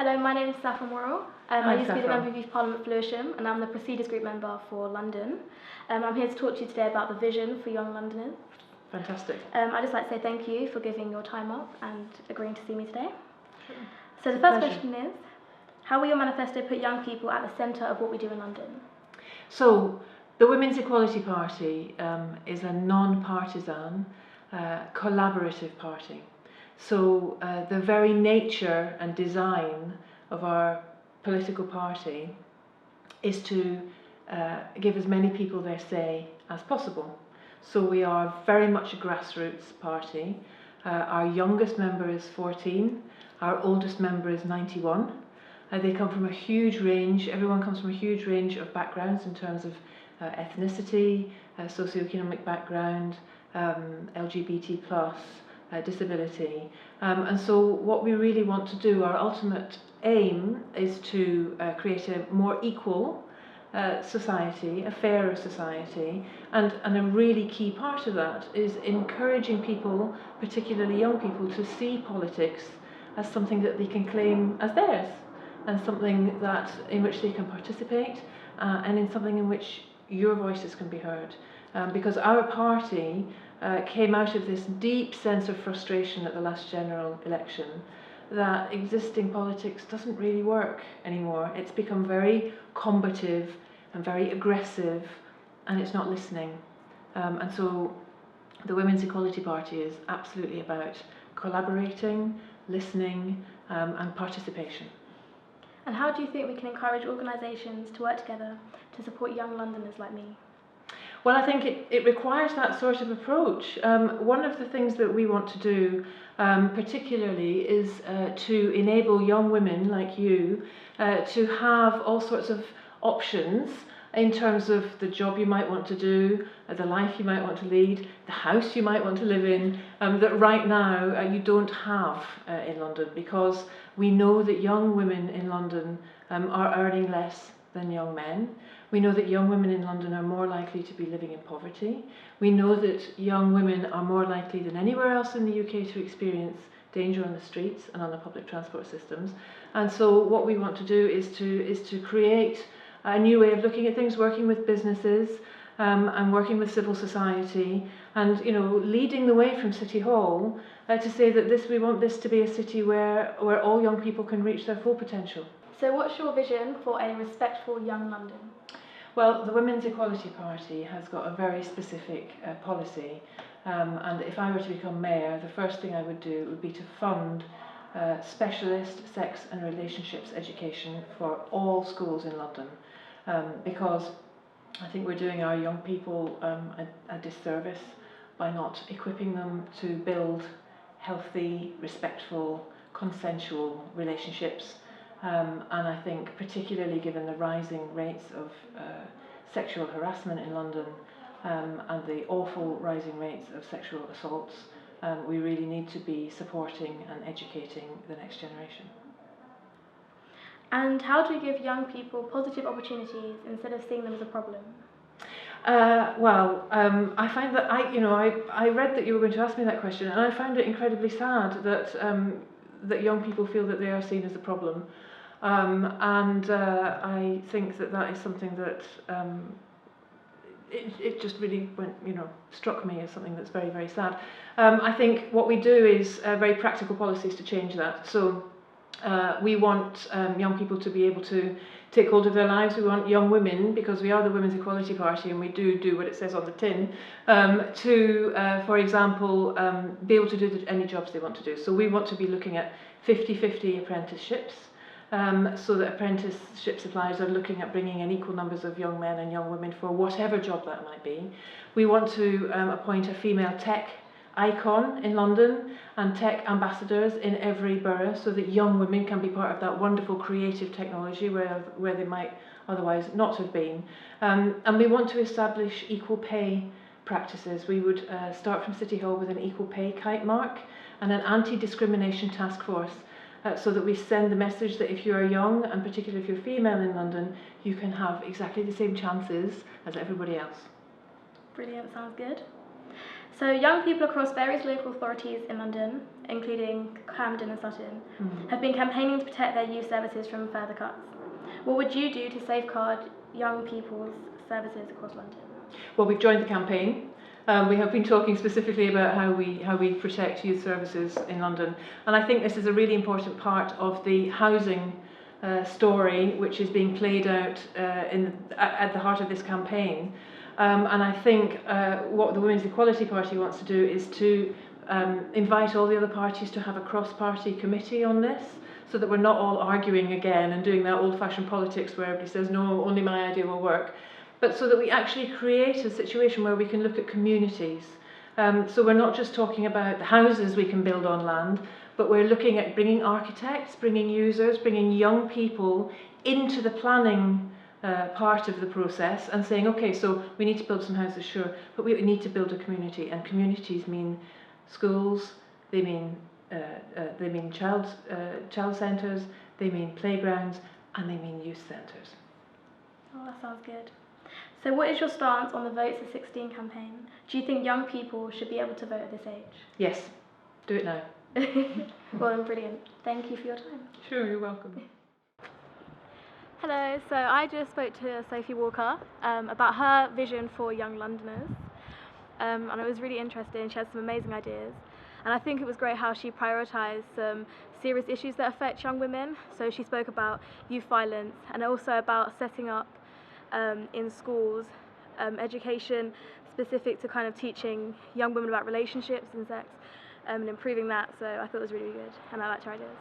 Hello, my name is Saffron. I used to be the Member of Youth Parliament for Lewisham, and I'm the Proceeders Group Member for London. I'm here to talk to you today about the vision for young Londoners. Fantastic. I'd just like to say thank you for giving your time up and agreeing to see me today. Sure. So the first question is, how will your manifesto put young people at the centre of what we do in London? So, the Women's Equality Party is a non-partisan, collaborative party. So the very nature and design of our political party is to give as many people their say as possible. So we are very much a grassroots party. Our youngest member is 14, our oldest member is 91. They come from a huge range, everyone comes from a huge range of backgrounds in terms of ethnicity, socioeconomic background, LGBT+, disability. And so what we really want to do, our ultimate aim is to create a more equal society, a fairer society, and a really key part of that is encouraging people, particularly young people, to see politics as something that they can claim as theirs, and something that in which they can participate, and in something in which your voices can be heard. Because our party came out of this deep sense of frustration at the last general election that existing politics doesn't really work anymore. It's become very combative and very aggressive, and it's not listening. And so the Women's Equality Party is absolutely about collaborating, listening, and participation. And how do you think we can encourage organisations to work together to support young Londoners like me? Well, I think it requires that sort of approach. One of the things that we want to do particularly is to enable young women like you to have all sorts of options in terms of the job you might want to do, the life you might want to lead, the house you might want to live in, that right now you don't have in London, because we know that young women in London are earning less than young men. We know that young women in London are more likely to be living in poverty. We know that young women are more likely than anywhere else in the UK to experience danger on the streets and on the public transport systems. And so what we want to do is to create a new way of looking at things, working with businesses and working with civil society, and leading the way from City Hall to say that we want this to be a city where all young people can reach their full potential. So what's your vision for a respectful young London? Well, the Women's Equality Party has got a very specific policy, and if I were to become mayor, the first thing I would do would be to fund specialist sex and relationships education for all schools in London, because I think we're doing our young people a disservice by not equipping them to build healthy, respectful, consensual relationships. And I think particularly given the rising rates of sexual harassment in London and the awful rising rates of sexual assaults, we really need to be supporting and educating the next generation. And how do we give young people positive opportunities instead of seeing them as a problem? I find that I read that you were going to ask me that question, and I found it incredibly sad that young people feel that they are seen as a problem. I think that is something that it just really struck me as something that's very, very sad. I think what we do is very practical policies to change that. So we want young people to be able to take hold of their lives. We want young women, because we are the Women's Equality Party and we do what it says on the tin, to, for example, be able to do any jobs they want to do. So we want to be looking at 50-50 apprenticeships, so that apprenticeship suppliers are looking at bringing in equal numbers of young men and young women for whatever job that might be. We want to appoint a female tech icon in London and tech ambassadors in every borough, so that young women can be part of that wonderful creative technology where they might otherwise not have been. And we want to establish equal pay practices. We would start from City Hall with an equal pay kite mark and an anti-discrimination task force, so that we send the message that if you are young, and particularly if you're female in London, you can have exactly the same chances as everybody else. Brilliant, sounds good. So young people across various local authorities in London, including Camden and Sutton, have been campaigning to protect their youth services from further cuts. What would you do to safeguard young people's services across London? Well, we've joined the campaign. We have been talking specifically about how we protect youth services in London, and I think this is a really important part of the housing story which is being played out at the heart of this campaign. And I think what the Women's Equality Party wants to do is to invite all the other parties to have a cross-party committee on this, so that we're not all arguing again and doing that old-fashioned politics where everybody says, no, only my idea will work, but so that we actually create a situation where we can look at communities. So we're not just talking about the houses we can build on land, but we're looking at bringing architects, bringing users, bringing young people into the planning part of the process and saying, okay, so we need to build some houses, sure, but we need to build a community, and communities mean schools, they mean child centres, they mean playgrounds, and they mean youth centres. Oh, that sounds good. So what is your stance on the Votes at 16 campaign? Do you think young people should be able to vote at this age? Yes, do it now. Well, then, brilliant. Thank you for your time. Sure, you're welcome. Hello, so I just spoke to Sophie Walker about her vision for young Londoners, and it was really interesting. She had some amazing ideas, and I think it was great how she prioritised some serious issues that affect young women. So she spoke about youth violence and also about setting up in schools education specific to kind of teaching young women about relationships and sex and improving that. So I thought it was really good, and I liked her ideas.